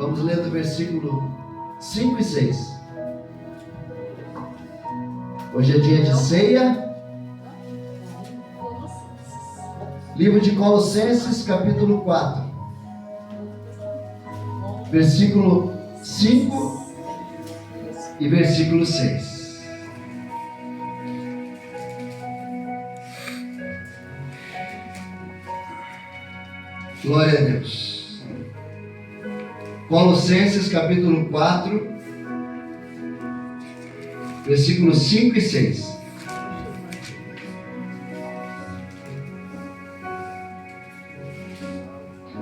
Vamos ler do versículo 5 e 6. Hoje é dia de ceia. Livro de Colossenses, capítulo 4. Versículo 5 e versículo 6. Glória a Deus. Colossenses capítulo 4, versículos 5 e 6.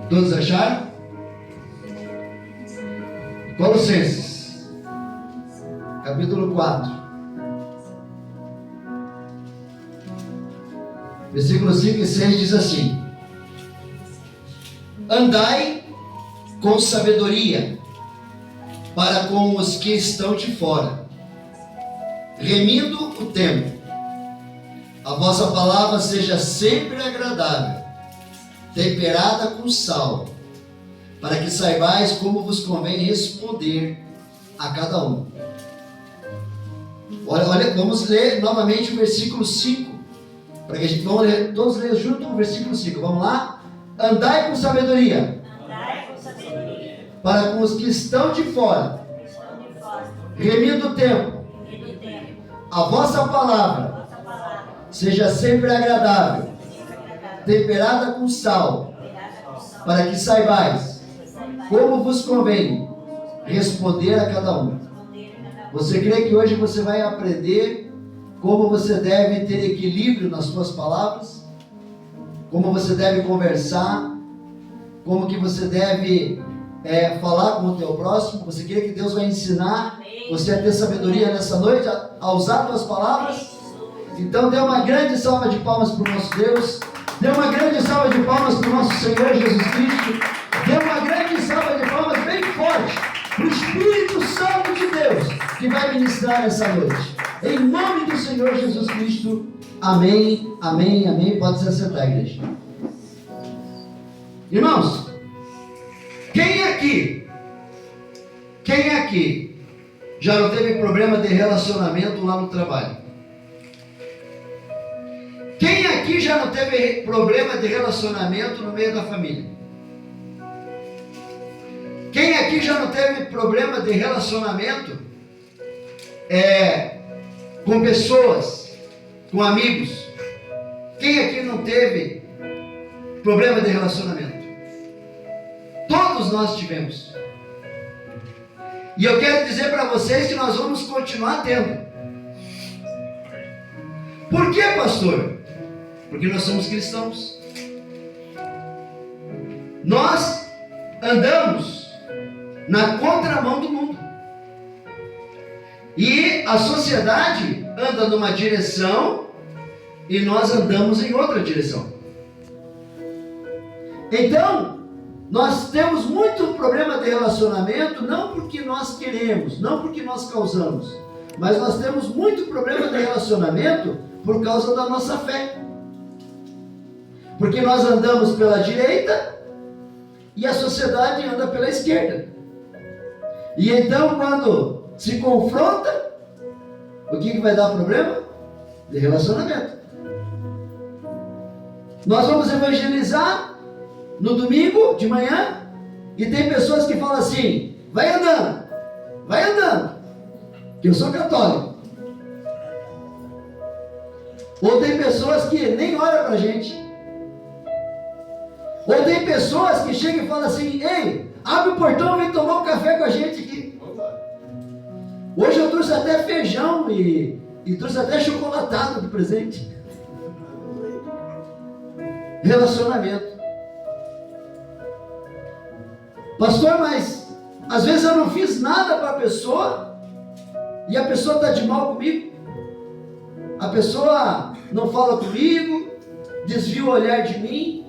Todos acharam? Colossenses capítulo 4, versículos 5 e 6 diz assim: andai com sabedoria para com os que estão de fora, remindo o tempo. A vossa palavra seja sempre agradável, temperada com sal, para que saibais como vos convém responder a cada um. Olha, vamos ler novamente o versículo 5, para que a gente todos ler junto o versículo 5. Vamos lá? Andai com sabedoria, para com os que estão de fora, remindo o tempo. A vossa palavra seja sempre agradável, temperada com sal, para que saibais como vos convém responder a cada um. Você crê que hoje você vai aprender como você deve ter equilíbrio nas suas palavras? Como você deve conversar? Como que você deve falar com o teu próximo? Você crê que Deus vai ensinar você a ter sabedoria nessa noite, a usar suas palavras? Então dê uma grande salva de palmas para o nosso Deus. Dê uma grande salva de palmas para o nosso Senhor Jesus Cristo. Dê uma grande salva de palmas bem forte para o Espírito Santo de Deus que vai ministrar essa noite. Em nome do Senhor Jesus Cristo. Amém, amém, amém. Pode se assentar, igreja. Irmãos, quem aqui já não teve problema de relacionamento lá no trabalho? Quem aqui já não teve problema de relacionamento no meio da família? Quem aqui já não teve problema de relacionamento com pessoas, com amigos? Quem aqui não teve problema de relacionamento? Todos nós tivemos. E eu quero dizer para vocês que nós vamos continuar tendo. Por quê, pastor? Porque nós somos cristãos. Nós andamos na contramão do mundo. E a sociedade anda numa direção e nós andamos em outra direção. Então, nós temos muito problema de relacionamento, não porque nós queremos, não porque nós causamos, mas nós temos muito problema de relacionamento por causa da nossa fé. Porque nós andamos pela direita e a sociedade anda pela esquerda. E então, quando se confronta, o que vai dar problema? De relacionamento. Nós vamos evangelizar no domingo de manhã e tem pessoas que falam assim: vai andando, que eu sou católico. Ou tem pessoas que nem olham pra gente. Ou tem pessoas que chegam e falam assim: ei, abre o portão, vem tomar um café com a gente aqui. Hoje eu trouxe até feijão e trouxe até chocolatado de presente. Relacionamento. Pastor, mas às vezes eu não fiz nada para a pessoa e a pessoa está de mal comigo. A pessoa não fala comigo, desvia o olhar de mim.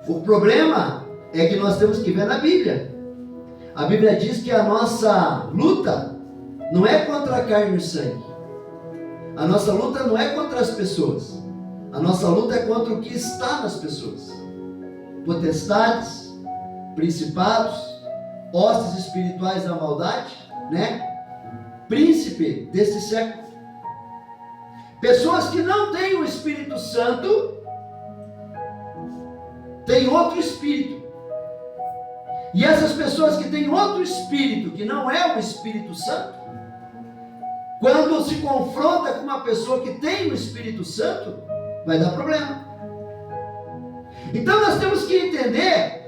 O problema é que nós temos que ver na Bíblia. A Bíblia diz que a nossa luta não é contra a carne e o sangue. A nossa luta não é contra as pessoas. A nossa luta é contra o que está nas pessoas. Potestades, principados, hostes espirituais da maldade, né? Príncipe deste século. Pessoas que não têm o Espírito Santo, têm outro espírito. E essas pessoas que têm outro espírito, que não é o Espírito Santo, quando se confronta com uma pessoa que tem o Espírito Santo, vai dar problema. Então nós temos que entender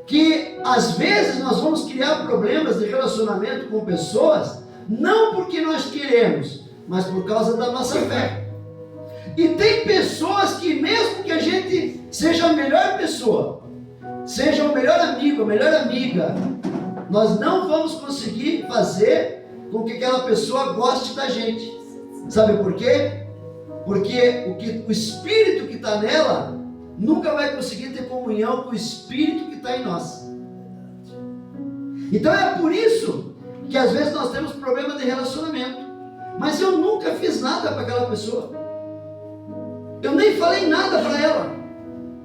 que às vezes nós vamos criar problemas de relacionamento com pessoas, não porque nós queremos, mas por causa da nossa fé. E tem pessoas que mesmo que a gente seja a melhor pessoa, seja o melhor amigo, a melhor amiga, nós não vamos conseguir fazer com que aquela pessoa goste da gente. Sabe por quê? Porque o espírito que está nela nunca vai conseguir ter comunhão com o espírito que está em nós. Então é por isso que às vezes nós temos problema de relacionamento. Mas eu nunca fiz nada para aquela pessoa. Eu nem falei nada para ela.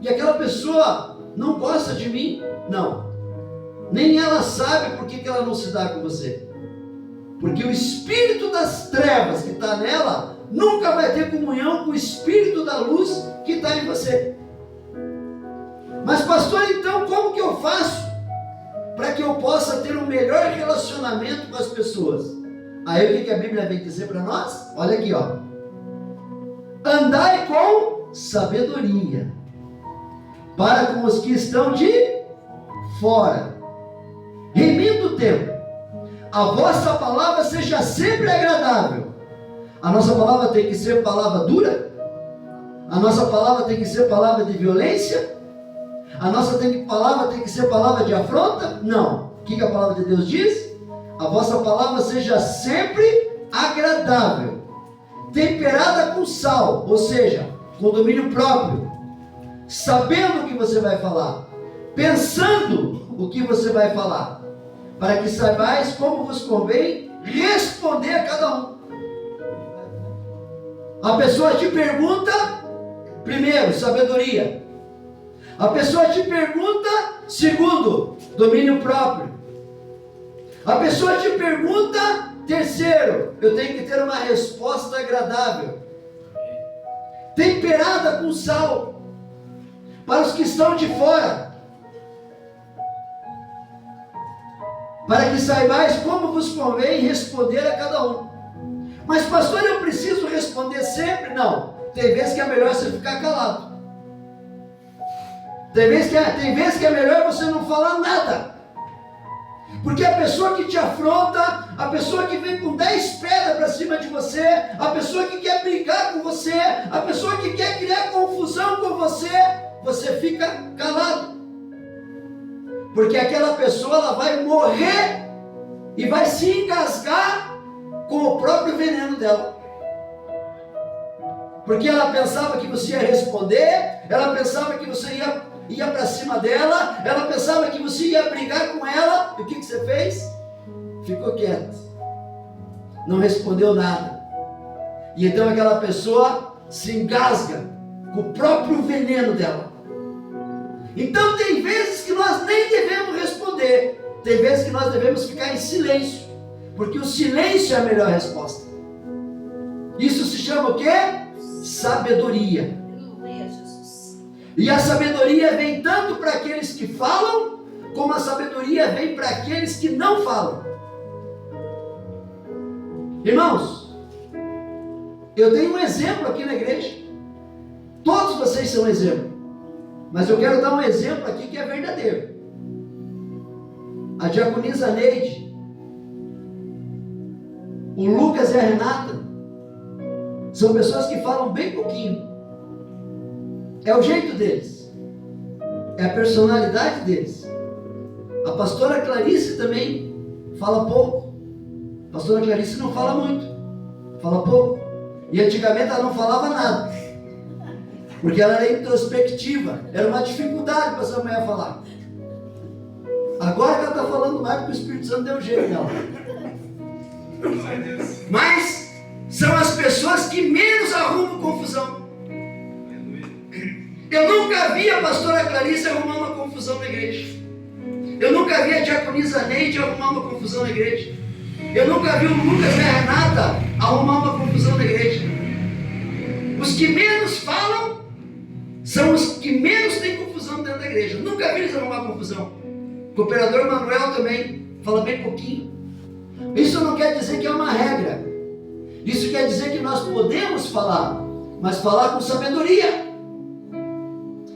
E aquela pessoa não gosta de mim? Não. Nem ela sabe por que ela não se dá com você. Porque o espírito das trevas que está nela nunca vai ter comunhão com o espírito da luz que está em você. Mas pastor, então como que eu faço para que eu possa ter um melhor relacionamento com as pessoas? Aí o que a Bíblia vem dizer para nós? Olha aqui, ó. Andai com sabedoria para com os que estão de fora, remindo o tempo. A vossa palavra seja sempre agradável. A nossa palavra tem que ser palavra dura? A nossa palavra tem que ser palavra de violência? A nossa palavra tem que ser palavra de afronta? Não. O que a palavra de Deus diz? A vossa palavra seja sempre agradável, temperada com sal, ou seja, com domínio próprio, sabendo o que você vai falar, pensando o que você vai falar, para que saibais como vos convém responder a cada um. A pessoa te pergunta, primeiro, sabedoria. A pessoa te pergunta, segundo, domínio próprio. A pessoa te pergunta, terceiro, eu tenho que ter uma resposta agradável, temperada com sal, para os que estão de fora, para que saibais como vos convém responder a cada um. Mas pastor, eu preciso responder sempre? Não, tem vezes que é melhor você ficar calado. Tem vezes que é melhor você não falar nada. Porque a pessoa que te afronta, a pessoa que vem com 10 pedras para cima de você, a pessoa que quer brigar com você, a pessoa que quer criar confusão com você, você fica calado. Porque aquela pessoa ela vai morrer e vai se engasgar com o próprio veneno dela. Porque ela pensava que você ia responder, ela pensava que você ia para cima dela, ela pensava que você ia brigar com ela, e o que você fez? Ficou quieto, não respondeu nada, e então aquela pessoa se engasga com o próprio veneno dela. Então tem vezes que nós nem devemos responder, tem vezes que nós devemos ficar em silêncio, porque o silêncio é a melhor resposta. Isso se chama o quê? Sabedoria. E a sabedoria vem tanto para aqueles que falam, como a sabedoria vem para aqueles que não falam. Irmãos, eu tenho um exemplo aqui na igreja. Todos vocês são exemplo. Mas eu quero dar um exemplo aqui que é verdadeiro. A diaconisa Neide, o Lucas e a Renata, são pessoas que falam bem pouquinho. É o jeito deles, é a personalidade deles. A pastora Clarice também fala pouco. A pastora Clarice não fala muito, fala pouco. E antigamente ela não falava nada, porque ela era introspectiva, era uma dificuldade para essa mulher falar. Agora que ela está falando mais, porque o Espírito Santo deu jeito nela. Mas são as pessoas que menos arrumam confusão. Eu nunca vi a pastora Clarice arrumar uma confusão na igreja. Eu nunca vi a diaconisa Neide arrumar uma confusão na igreja. Eu nunca vi o Lucas e a Renata arrumar uma confusão na igreja. Os que menos falam são os que menos têm confusão dentro da igreja. Nunca vi eles arrumar confusão. O cooperador Manuel também fala bem pouquinho. Isso não quer dizer que é uma regra. Isso quer dizer que nós podemos falar, mas falar com sabedoria.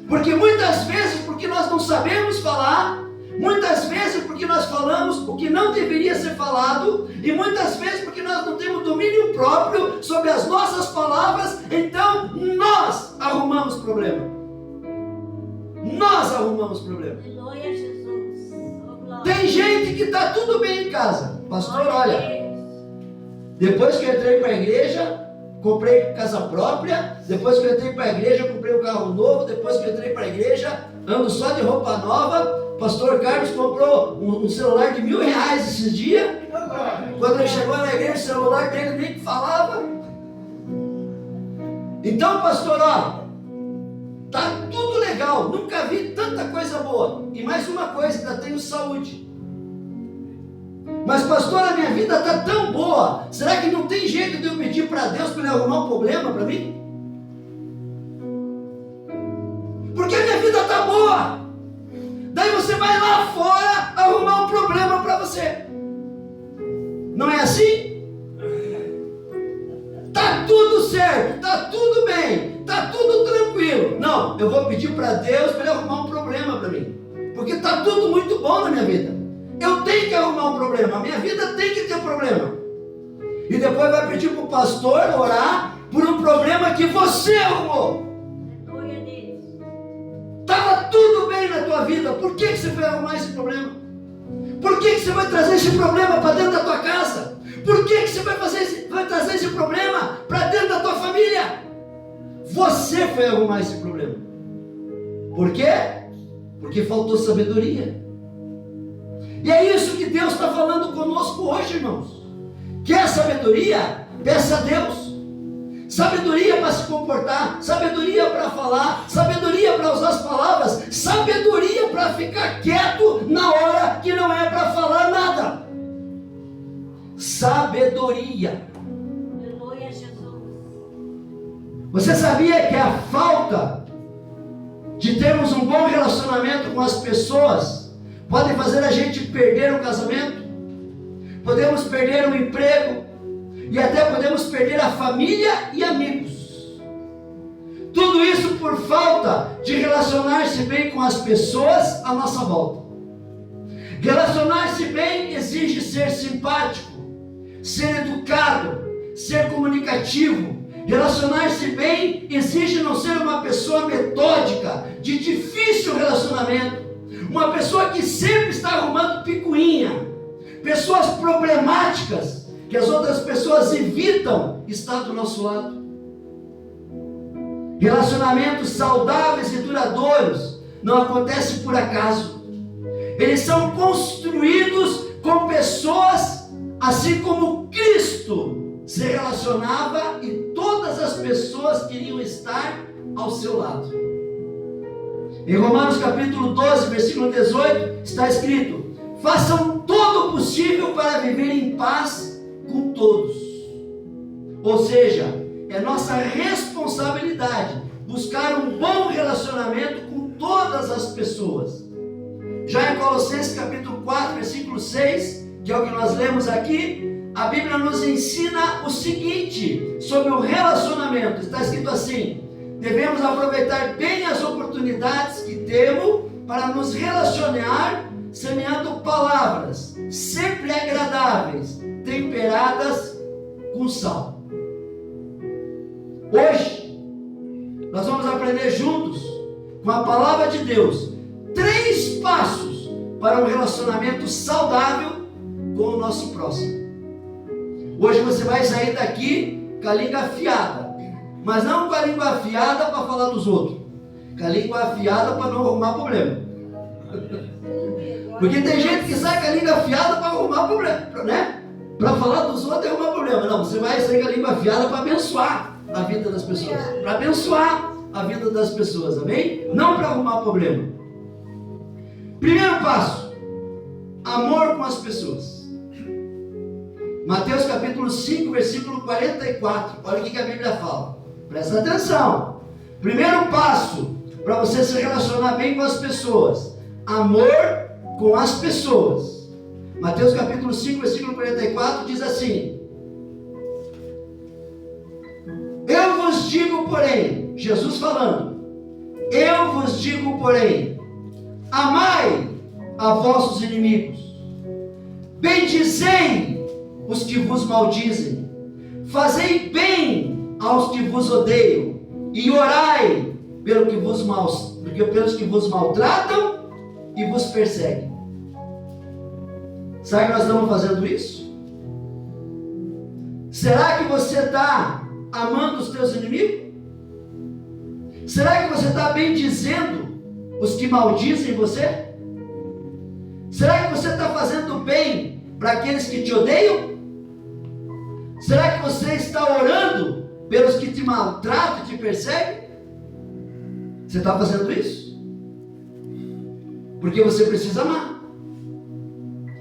Porque muitas vezes, porque nós não sabemos falar, muitas vezes porque nós falamos o que não deveria ser falado, e muitas vezes porque nós não temos domínio próprio sobre as nossas palavras, então nós arrumamos problema. Nós arrumamos problema. Glória a Jesus. Tem gente que está tudo bem em casa. Pastor, olha, depois que eu entrei para a igreja, comprei casa própria. Depois que eu entrei para a igreja, comprei um carro novo. Depois que eu entrei para a igreja, ando só de roupa nova. Pastor Carlos comprou um celular de R$1.000 esses dias. Quando ele chegou na igreja, o celular dele nem falava. Então, pastor, ó, tá tudo legal. Nunca vi tanta coisa boa. E mais uma coisa, ainda tenho saúde. Mas pastor, a minha vida está tão boa. Será que não tem jeito de eu pedir para Deus para ele arrumar um problema para mim? Porque a minha vida está boa. Daí você vai lá fora arrumar um problema para você. Não é assim? Tá tudo certo, tá tudo bem, tá tudo tranquilo. Não, eu vou pedir para Deus para ele arrumar um problema para mim. Porque tá tudo muito bom na minha vida. Eu tenho que arrumar um problema, a minha vida tem que ter um problema. E depois vai pedir para o pastor orar por um problema que você arrumou. Estava tudo bem na tua vida, por que você foi arrumar esse problema? Por que você vai trazer esse problema para dentro da tua casa? Por que você vai trazer esse problema para dentro da tua família? Você foi arrumar esse problema. Por quê? Porque faltou sabedoria. E é isso que Deus está falando conosco hoje, irmãos. Quer sabedoria? Peça a Deus. Sabedoria para se comportar, sabedoria para falar, sabedoria para usar as palavras, sabedoria para ficar quieto na hora que não é para falar nada. Sabedoria. Glória a Jesus. Você sabia que a falta de termos um bom relacionamento com as pessoas pode fazer a gente perder o casamento? Podemos perder o emprego e até podemos perder a família e amigos. Tudo isso por falta de relacionar-se bem com as pessoas à nossa volta. Relacionar-se bem exige ser simpático, ser educado, ser comunicativo. Relacionar-se bem exige não ser uma pessoa metódica, de difícil relacionamento, uma pessoa que sempre está arrumando picuinha, pessoas problemáticas que as outras pessoas evitam estar do nosso lado. Relacionamentos saudáveis e duradouros não acontecem por acaso. Eles são construídos com pessoas assim como Cristo se relacionava e todas as pessoas queriam estar ao seu lado. Em Romanos capítulo 12, versículo 18, está escrito: façam todo o possível para viver em paz com todos. Ou seja, é nossa responsabilidade buscar um bom relacionamento com todas as pessoas. Já em Colossenses capítulo 4, versículo 6, que é o que nós lemos aqui, a Bíblia nos ensina o seguinte sobre o relacionamento. Está escrito assim: devemos aproveitar bem as oportunidades que temos para nos relacionar, semeando palavras sempre agradáveis, temperadas com sal. Hoje, nós vamos aprender juntos, com a palavra de Deus, 3 passos para um relacionamento saudável com o nosso próximo. Hoje você vai sair daqui com a língua afiada, mas não com a língua afiada para falar dos outros, com a língua afiada para não arrumar problema. Porque tem gente que sai com a língua afiada para arrumar problema, né? Para falar dos outros é arrumar problema. Não, você vai sair com a língua afiada para abençoar a vida das pessoas, para abençoar a vida das pessoas, amém? Não para arrumar problema. Primeiro passo: amor com as pessoas. Mateus capítulo 5, versículo 44. Olha o que a Bíblia fala. Presta atenção. Primeiro passo para você se relacionar bem com as pessoas: amor com as pessoas. Mateus capítulo 5, versículo 44 diz assim: eu vos digo, porém, Jesus falando, eu vos digo, porém, amai a vossos inimigos, bendizei os que vos maldizem, fazei bem aos que vos odeiam, e orai pelos que vos maltratam e vos perseguem. Será que nós estamos fazendo isso? Será que você está amando os teus inimigos? Será que você está bendizendo os que maldizem você? Será que você está fazendo bem para aqueles que te odeiam? Será que você está orando pelos que te maltratam e te perseguem? Você está fazendo isso? Porque você precisa amar.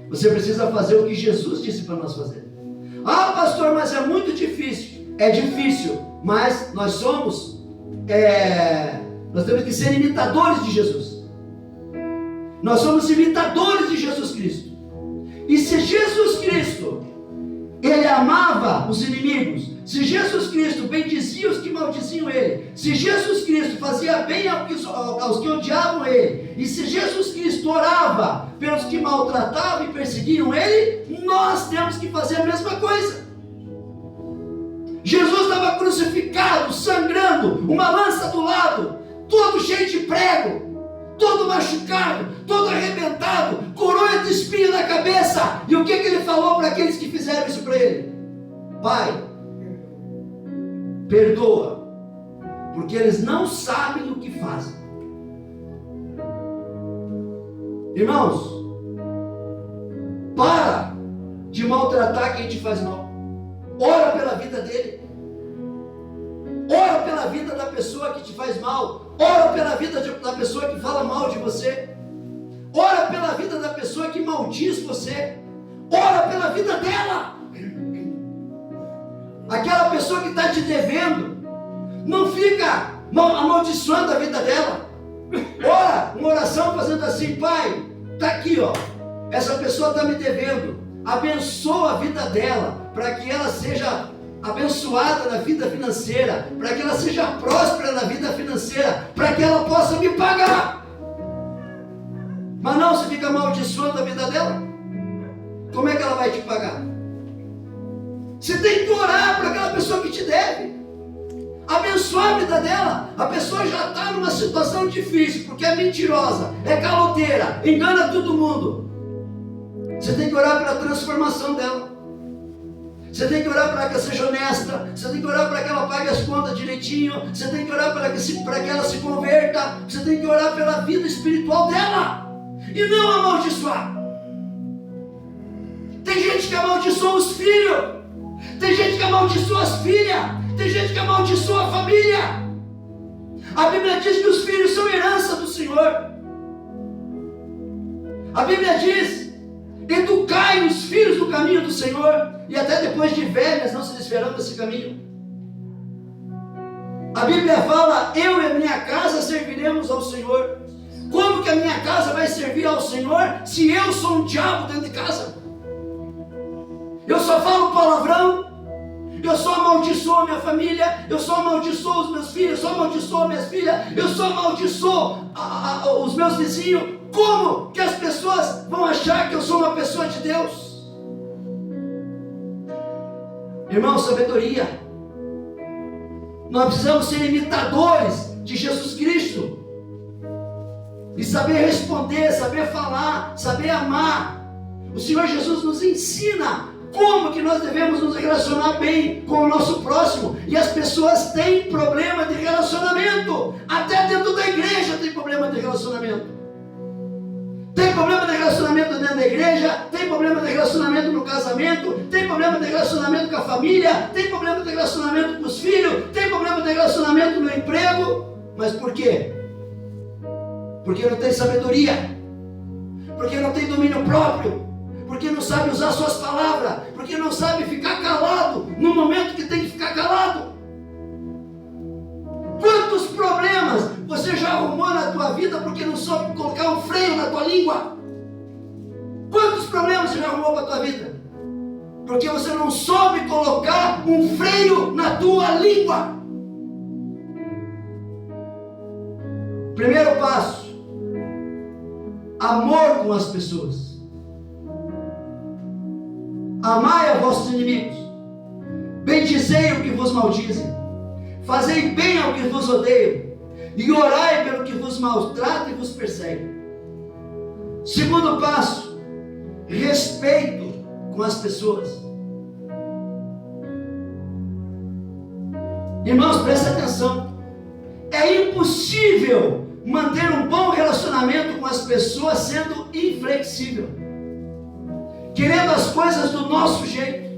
Você precisa fazer o que Jesus disse para nós fazer. Ah, pastor, mas é muito difícil. É difícil, mas nós temos que ser imitadores de Jesus. Nós somos imitadores de Jesus Cristo. E se Jesus Cristo, ele amava os inimigos, se Jesus Cristo bendizia os que maldiziam ele, se Jesus Cristo fazia bem aos que odiavam ele, e se Jesus Cristo orava pelos que maltratavam e perseguiam ele, nós temos que fazer a mesma coisa. Jesus estava crucificado, sangrando, uma lança do lado, todo cheio de prego, todo machucado, todo arrebentado, coroa de espinho na cabeça. E o que ele falou para aqueles que fizeram isso para ele? Pai, perdoa, porque eles não sabem o que fazem. Irmãos, para de maltratar quem te faz mal. Ora pela vida dele. Ora pela vida da pessoa que te faz mal. Ora pela vida da pessoa que fala mal de você. Ora pela vida da pessoa que maldiz você. Ora pela vida dela. Aquela pessoa que está te devendo, não fica amaldiçoando a vida dela. Ora, uma oração fazendo assim: Pai, está aqui, ó, essa pessoa está me devendo, abençoa a vida dela, para que ela seja abençoada na vida financeira, para que ela seja próspera na vida financeira, para que ela possa me pagar. Mas não, você fica amaldiçoando a vida dela. Como é que ela vai te pagar? Você tem que orar para aquela pessoa que te deve, abençoar a vida dela. A pessoa já está numa situação difícil, porque é mentirosa, é caloteira, engana todo mundo. Você tem que orar pela transformação dela. Você tem que orar para que ela seja honesta. Você tem que orar para que ela pague as contas direitinho. Você tem que orar para que ela se converta. Você tem que orar pela vida espiritual dela, e não amaldiçoar. Tem gente que amaldiçoa os filhos. Tem gente que amaldiçoa as filhas. Tem gente que amaldiçoa a família. A Bíblia diz que os filhos são herança do Senhor. A Bíblia diz: educai os filhos no caminho do Senhor, e até depois de velhas não se desviarão desse caminho. A Bíblia fala: eu e a minha casa serviremos ao Senhor. Como que a minha casa vai servir ao Senhor se eu sou um diabo dentro de casa? Eu só falo palavrão, eu só amaldiçoo a minha família, eu só amaldiçoo os meus filhos, eu só amaldiçoo minhas filhas, eu só amaldiçoo os meus vizinhos. Como que as pessoas vão achar que eu sou uma pessoa de Deus? Irmão, sabedoria. Nós precisamos ser imitadores de Jesus Cristo, e saber responder, saber falar, saber amar. O Senhor Jesus nos ensina como que nós devemos nos relacionar bem com o nosso próximo. E as pessoas têm problema de relacionamento. Até dentro da igreja tem problema de relacionamento. Tem problema de relacionamento dentro da igreja, tem problema de relacionamento no casamento, tem problema de relacionamento com a família, tem problema de relacionamento com os filhos, tem problema de relacionamento no emprego. Mas por quê? Porque não tem sabedoria. porque não tem domínio próprio, porque não sabe usar suas palavras, porque não sabe ficar calado no momento que tem que ficar calado. Quantos problemas você já arrumou na tua vida porque não soube colocar um freio na tua língua? Quantos problemas você já arrumou para a tua vida? Porque você não soube colocar um freio na tua língua. Primeiro passo: amor com as pessoas. Amai a vossos inimigos, bendizei o que vos maldizem, fazei bem ao que vos odeiam, e orai pelo que vos maltrata e vos persegue. Segundo passo: respeito com as pessoas. Irmãos, prestem atenção. É impossível manter um bom relacionamento com as pessoas sendo inflexível, querendo as coisas do nosso jeito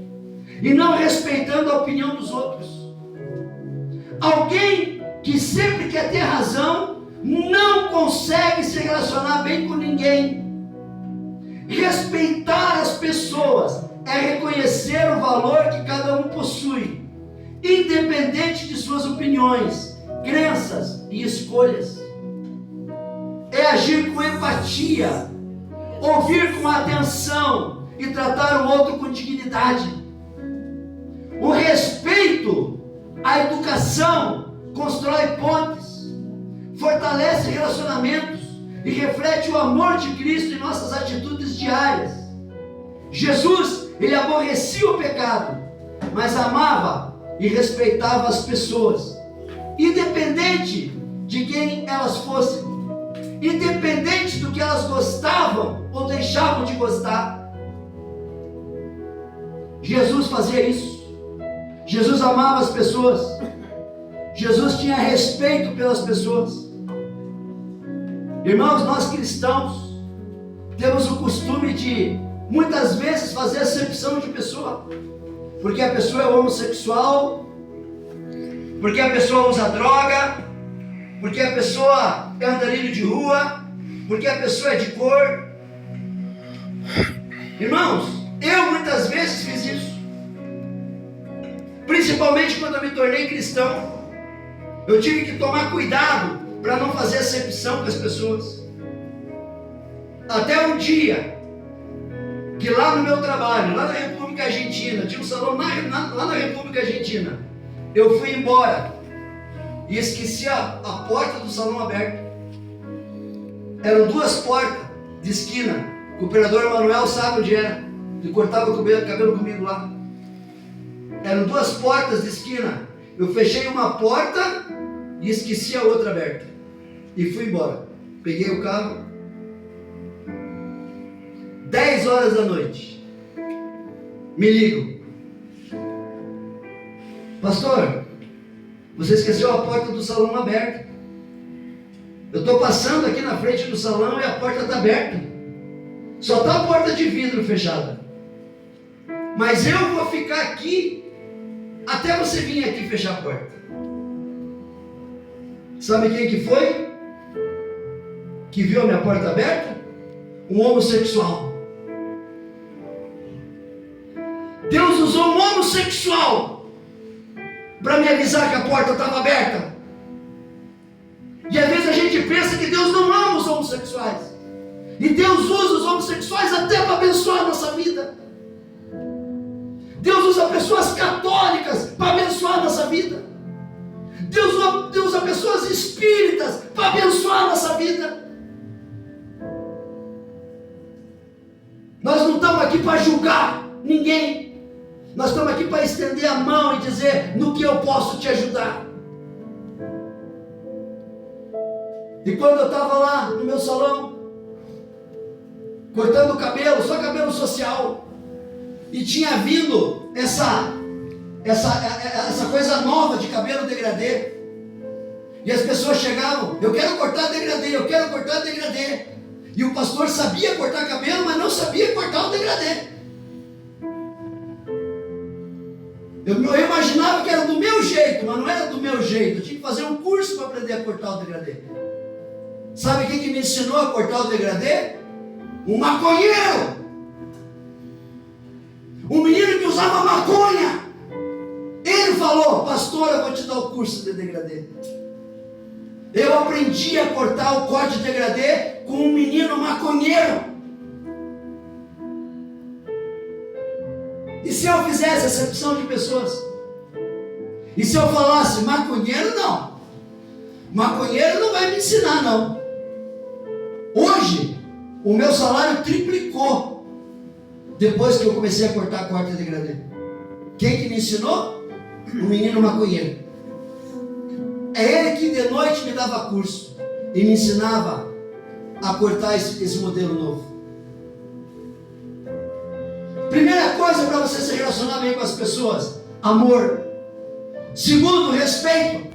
e não respeitando a opinião dos outros. Alguém que sempre quer ter razão não consegue se relacionar bem com ninguém. Respeitar as pessoas é reconhecer o valor que cada um possui, independente de suas opiniões, crenças e escolhas. É agir com empatia, ouvir com atenção e tratar o outro com dignidade. O respeito, a educação constrói pontes, fortalece relacionamentos e reflete o amor de Cristo em nossas atitudes diárias. Jesus, ele aborrecia o pecado, mas amava e respeitava as pessoas, independente de quem elas fossem, independente do que elas gostavam ou deixavam de gostar. Jesus fazia isso. Jesus amava as pessoas. Jesus tinha respeito pelas pessoas. Irmãos, nós cristãos temos o costume de muitas vezes fazer acepção de pessoa, porque a pessoa é homossexual, porque a pessoa usa droga, porque a pessoa é andarilho de rua, porque a pessoa é de cor. Irmãos, eu muitas vezes fiz isso, principalmente quando eu me tornei cristão. Eu tive que tomar cuidado para não fazer acepção com as pessoas. Até um dia que lá no meu trabalho, lá na República Argentina, tinha um salão lá na República Argentina, eu fui embora e esqueci a porta do salão aberta. Eram duas portas de esquina, o operador Manuel sabe onde era, ele cortava o cabelo comigo lá. Eram duas portas de esquina, eu fechei uma porta e esqueci a outra aberta e fui embora. Peguei o carro, 10 horas da noite, me ligo: pastor, você esqueceu a porta do salão aberta. Eu estou passando aqui na frente do salão e a porta está aberta, só está a porta de vidro fechada, mas eu vou ficar aqui até você vir aqui fechar a porta. Sabe quem que foi que viu a minha porta aberta? Um homossexual. Deus usou um homossexual para me avisar que a porta estava aberta. E às vezes a gente pensa que Deus não ama os homossexuais, e Deus usa os homossexuais até para abençoar a nossa vida. Deus usa pessoas católicas para abençoar a nossa vida. Deus usa pessoas espíritas para abençoar a nossa vida. Nós não estamos aqui para julgar ninguém. Nós estamos aqui para estender a mão e dizer no que eu posso te ajudar. E quando eu estava lá no meu salão, cortando o cabelo, só cabelo social, e tinha vindo essa coisa nova de cabelo degradê, e as pessoas chegavam: eu quero cortar degradê, eu quero cortar degradê. E o pastor sabia cortar cabelo, mas não sabia cortar o degradê. Eu imaginava que era do meu jeito, mas não era do meu jeito. Eu tinha que fazer um curso para aprender a cortar o degradê. Sabe quem que me ensinou a cortar o degradê? um maconheiro, um menino que usava maconha. Ele falou: pastor, eu vou te dar o curso de degradê. Eu aprendi a cortar o corte de degradê com um menino maconheiro. E se eu fizesse acepção de pessoas? E se eu falasse: maconheiro não, maconheiro não vai me ensinar não. Hoje o meu salário triplicou depois que eu comecei a cortar corte de degradê. Quem que me ensinou? O menino maconheiro. É ele que de noite me dava curso e me ensinava a cortar esse modelo novo. Primeira coisa para você se relacionar bem com as pessoas: amor. Segundo, respeito.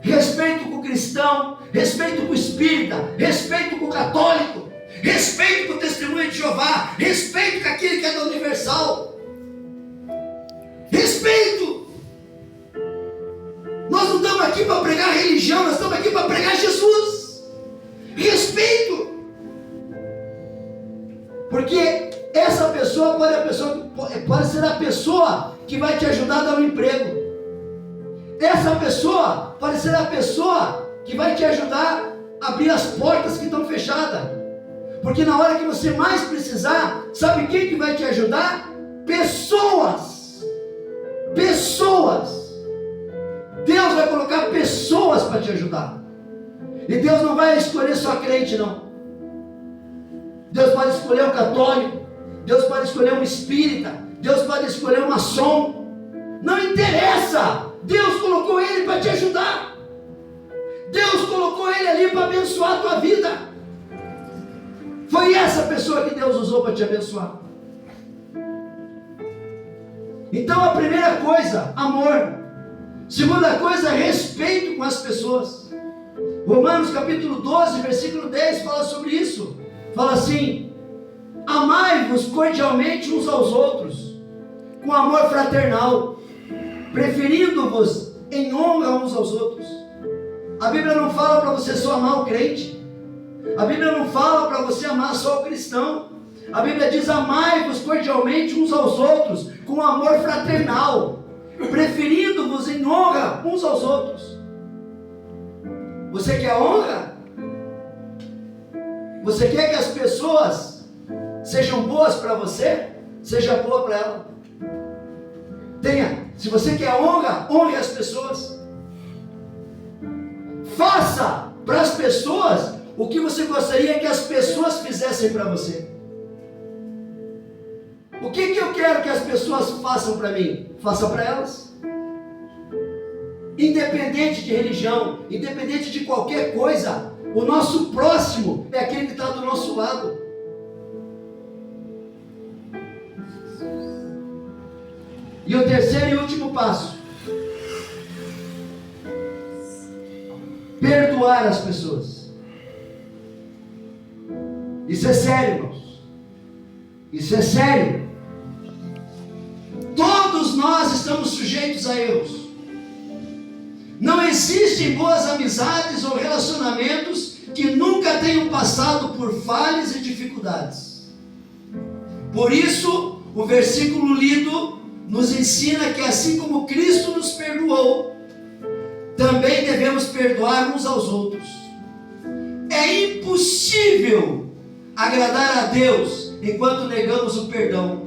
Respeito com o cristão, respeito com o espírita, respeito com o católico, respeito com o testemunho de Jeová, respeito com aquele que é da Universal. Respeito. Nós não estamos aqui para pregar religião, nós estamos aqui para pregar Jesus. Respeito. Porque essa pessoa pode ser a pessoa que vai te ajudar a dar um emprego. Essa pessoa pode ser a pessoa que vai te ajudar a abrir as portas que estão fechadas. Porque na hora que você mais precisar, sabe quem que vai te ajudar? Pessoas. Pessoas. Deus vai colocar pessoas para te ajudar. E Deus não vai escolher só crente, não. Deus pode escolher um católico, Deus pode escolher um espírita, Deus pode escolher um maçom. Não interessa. Deus colocou ele para te ajudar. Deus colocou ele ali para abençoar a tua vida. Foi essa pessoa que Deus usou para te abençoar. Então a primeira coisa, amor. Segunda coisa, respeito com as pessoas. Romanos capítulo 12, versículo 10 fala sobre isso. Fala assim: amai-vos cordialmente uns aos outros, com amor fraternal, preferindo-vos em honra uns aos outros. A Bíblia não fala para você só amar o crente. A Bíblia não fala para você amar só o cristão. A Bíblia diz: amai-vos cordialmente uns aos outros, com amor fraternal, preferindo-vos em honra uns aos outros. Você quer honra? Você quer que as pessoas sejam boas para você? Seja boa para ela. Se você quer honra, honre as pessoas. Faça para as pessoas o que você gostaria que as pessoas fizessem para você. O que eu quero que as pessoas façam para mim? Faça para elas. Independente de religião, independente de qualquer coisa, o nosso próximo é aquele que está do nosso lado. E o terceiro e último passo: perdoar as pessoas. Isso é sério, irmãos. Isso é sério. Todos nós estamos sujeitos a erros. Não existem boas amizades ou relacionamentos que nunca tenham passado por falhas e dificuldades. Por isso, o versículo lido nos ensina que assim como Cristo nos perdoou, também devemos perdoar uns aos outros. É impossível agradar a Deus enquanto negamos o perdão,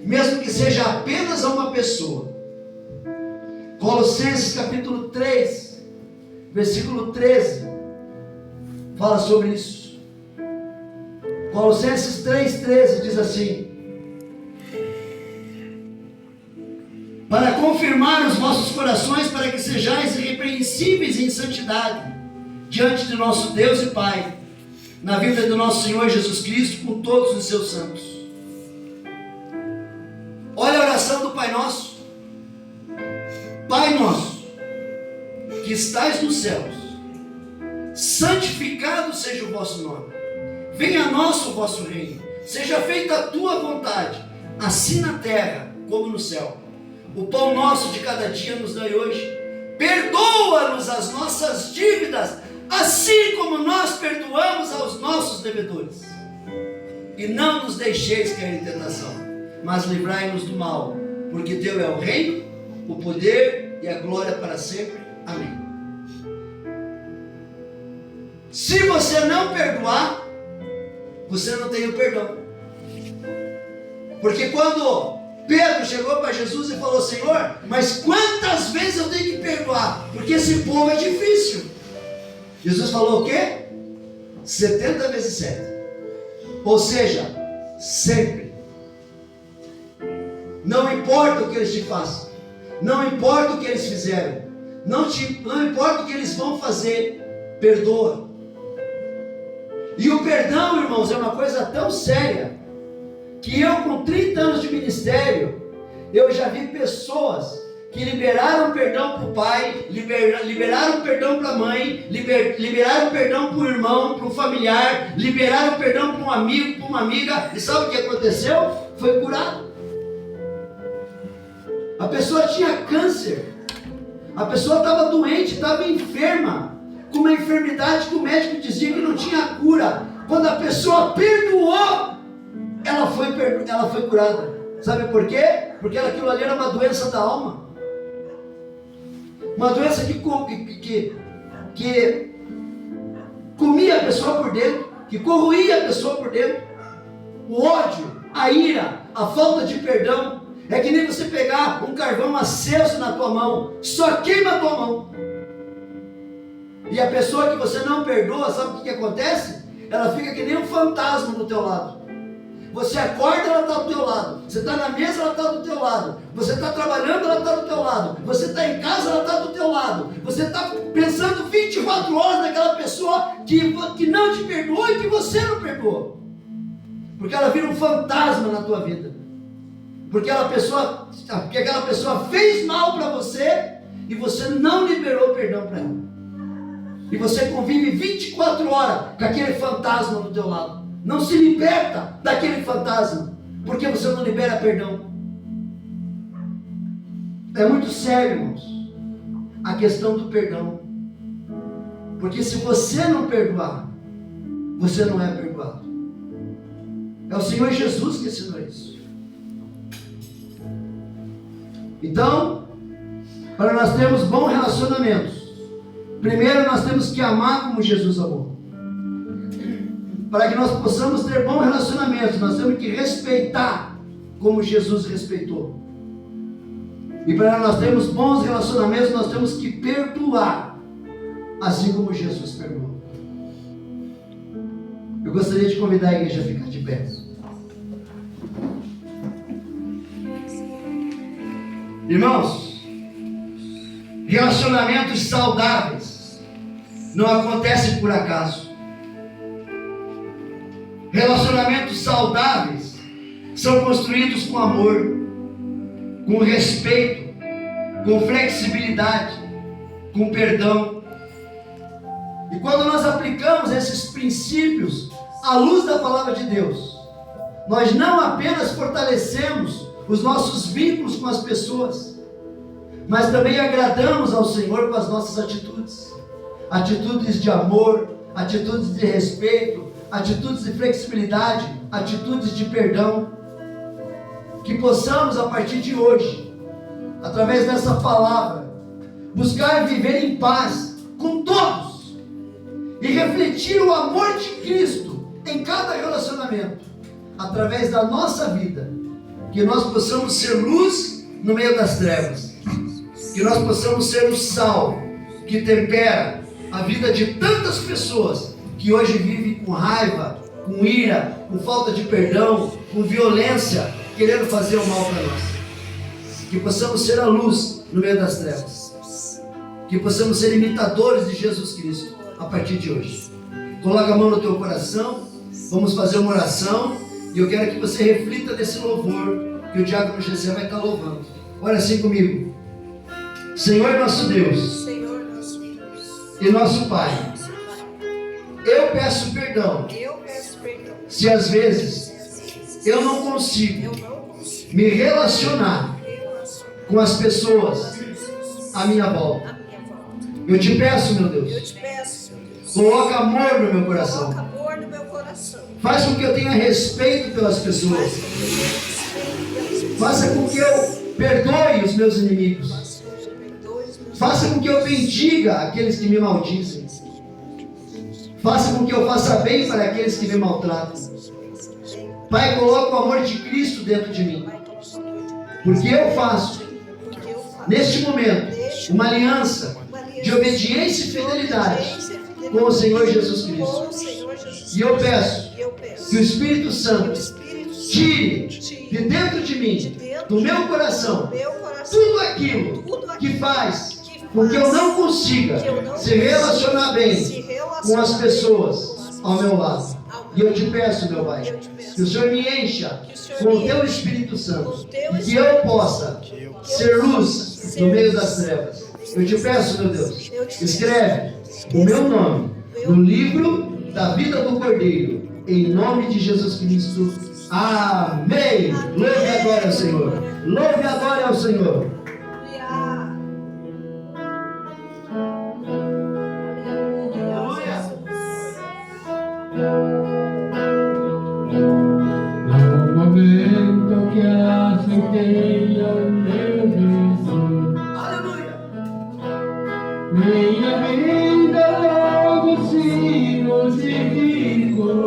mesmo que seja apenas a uma pessoa. Colossenses capítulo 3, versículo 13, fala sobre isso. Colossenses 3,13 diz assim: para confirmar os vossos corações, para que sejais irrepreensíveis em santidade, diante de nosso Deus e Pai, na vida do nosso Senhor Jesus Cristo, com todos os seus santos. Olha a oração do Pai Nosso. Pai nosso, que estais nos céus, santificado seja o vosso nome. Venha a nós o vosso reino. Seja feita a tua vontade, assim na terra como no céu. O pão nosso de cada dia nos dai hoje. Perdoa-nos as nossas dívidas, assim como nós perdoamos aos nossos devedores. E não nos deixeis cair em tentação, mas livrai-nos do mal, porque teu é o reino, o poder e a glória para sempre. Amém. Se você não perdoar, você não tem o perdão. Porque quando Pedro chegou para Jesus e falou: Senhor, mas quantas vezes eu tenho que perdoar? Porque esse povo é difícil. Jesus falou o quê? 70 vezes 7. Ou seja, sempre. Não importa o que eles te façam, não importa o que eles fizeram, não importa o que eles vão fazer, perdoa. E o perdão, irmãos, é uma coisa tão séria, que eu com 30 anos de ministério, eu já vi pessoas que liberaram perdão para o pai, liberaram perdão para a mãe, liberaram perdão para o irmão, para o familiar, liberaram perdão para um amigo, para uma amiga, e sabe o que aconteceu? Foi curado. A pessoa tinha câncer, a pessoa estava doente, estava enferma, com uma enfermidade que o médico dizia que não tinha cura. Quando a pessoa perdoou, ela foi curada. Sabe por quê? Porque aquilo ali era uma doença da alma. Uma doença que comia a pessoa por dentro, que corroía a pessoa por dentro. O ódio, a ira, a falta de perdão. É que nem você pegar um carvão aceso na tua mão, só queima a tua mão. E a pessoa que você não perdoa, sabe o que acontece? Ela fica que nem um fantasma do teu lado. Você acorda, ela está do teu lado. Você está na mesa, ela está do teu lado. Você está trabalhando, ela está do teu lado. Você está em casa, ela está do teu lado. Você está pensando 24 horas naquela pessoa que não te perdoou e que você não perdoou. Porque ela vira um fantasma na tua vida. Porque aquela pessoa fez mal para você e você não liberou perdão para ela. E você convive 24 horas com aquele fantasma do teu lado. Não se liberta daquele fantasma, porque você não libera perdão. É muito sério, irmãos, a questão do perdão. Porque se você não perdoar, você não é perdoado. É o Senhor Jesus que ensinou isso. Então, para nós termos bons relacionamentos, primeiro nós temos que amar como Jesus amou. Para que nós possamos ter bons relacionamentos, nós temos que respeitar como Jesus respeitou. E para nós termos bons relacionamentos, nós temos que perdoar, assim como Jesus perdoou. Eu gostaria de convidar a igreja a ficar de pé. Irmãos, relacionamentos saudáveis não acontecem por acaso. Relacionamentos saudáveis são construídos com amor, com respeito, com flexibilidade, com perdão. E quando nós aplicamos esses princípios à luz da palavra de Deus, nós não apenas fortalecemos os nossos vínculos com as pessoas, mas também agradamos ao Senhor com as nossas atitudes. Atitudes de amor, atitudes de respeito, atitudes de flexibilidade, atitudes de perdão. Que possamos a partir de hoje, através dessa palavra, buscar viver em paz com todos e refletir o amor de Cristo em cada relacionamento, através da nossa vida. Que nós possamos ser luz no meio das trevas, que nós possamos ser o sal que tempera a vida de tantas pessoas que hoje vivem com raiva, com ira, com falta de perdão, com violência, querendo fazer o mal para nós. Que possamos ser a luz no meio das trevas, que possamos ser imitadores de Jesus Cristo a partir de hoje. Coloca a mão no teu coração, vamos fazer uma oração, e eu quero que você reflita nesse louvor que o diácono Gessé vai estar louvando. Ora assim comigo. Senhor nosso Deus e nosso Pai, eu peço perdão se às vezes eu não consigo me relacionar com as pessoas à minha volta. Eu te peço, meu Deus, Coloca amor no meu Coloca coração. amor no meu coração. Faz com que eu tenha respeito pelas pessoas. Faz com que eu tenha respeito pelas pessoas. Faça com que eu perdoe os meus inimigos. Faça com que eu bendiga aqueles que me maldizem. Faça com que eu faça bem para aqueles que me maltratam. Pai, coloca o amor de Cristo dentro de mim. Porque eu faço, neste momento, uma aliança de obediência e fidelidade com o Senhor Jesus Cristo. E eu peço que o Espírito Santo tire de dentro de mim, do meu coração, tudo aquilo que faz com que eu não consiga se relacionar bem com as pessoas ao meu lado. E eu te peço, meu Pai, que o Senhor me encha com o Teu Espírito Santo e que eu possa ser luz no meio das trevas. Eu te peço, meu Deus, escreve o meu nome no livro da vida do Cordeiro, em nome de Jesus Cristo. Amém. Louve agora ao Senhor. Louve agora ao Senhor. No momento que aceitei ao meu Jesus, minha vida logo se modificou.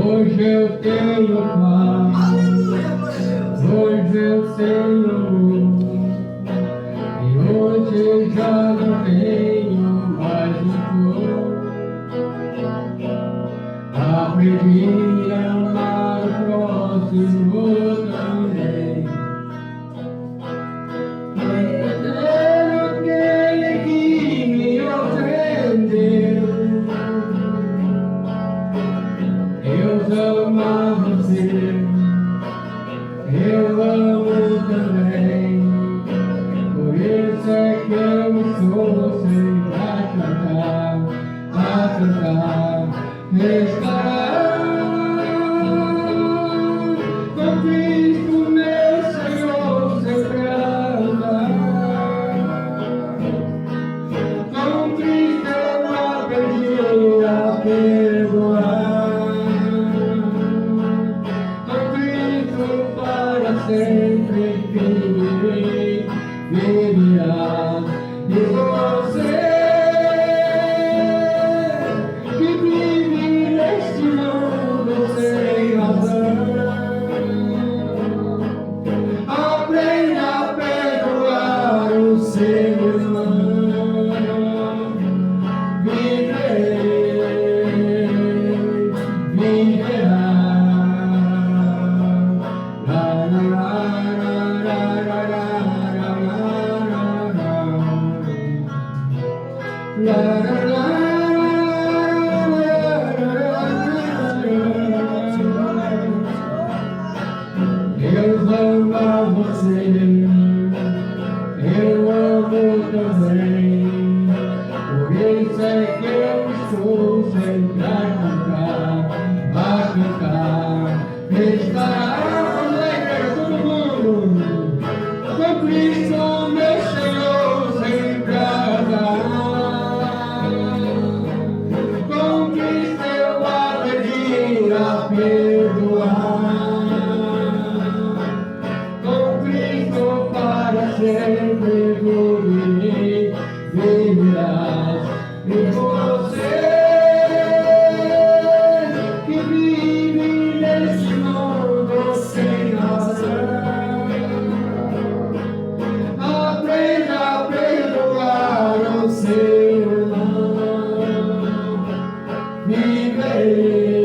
Hoje eu tenho paz, hoje eu tenho amor, e hoje já não tenho mais dor. Aprendi a amar o próximo também. Perder aquele que me ofendeu. Deus ama você, eu amo também. Por isso é que eu estou sempre a cantar, restaurar com Cristo meu Senhor sempre andar. Com Cristo eu aprendi a perdoar. Com Cristo para sempre viverei, viverás. E você Deus ama você, eu amo também. Por isso é que eu estou sempre a cantar, restaurar, todo mundo. Com Cristo meu Senhor sempre andar. Com Cristo eu aprendi a perdoar. Sempre viverei, viverás. E você que vive neste mundo sem razão, aprenda a perdoar o seu irmão. Viverei.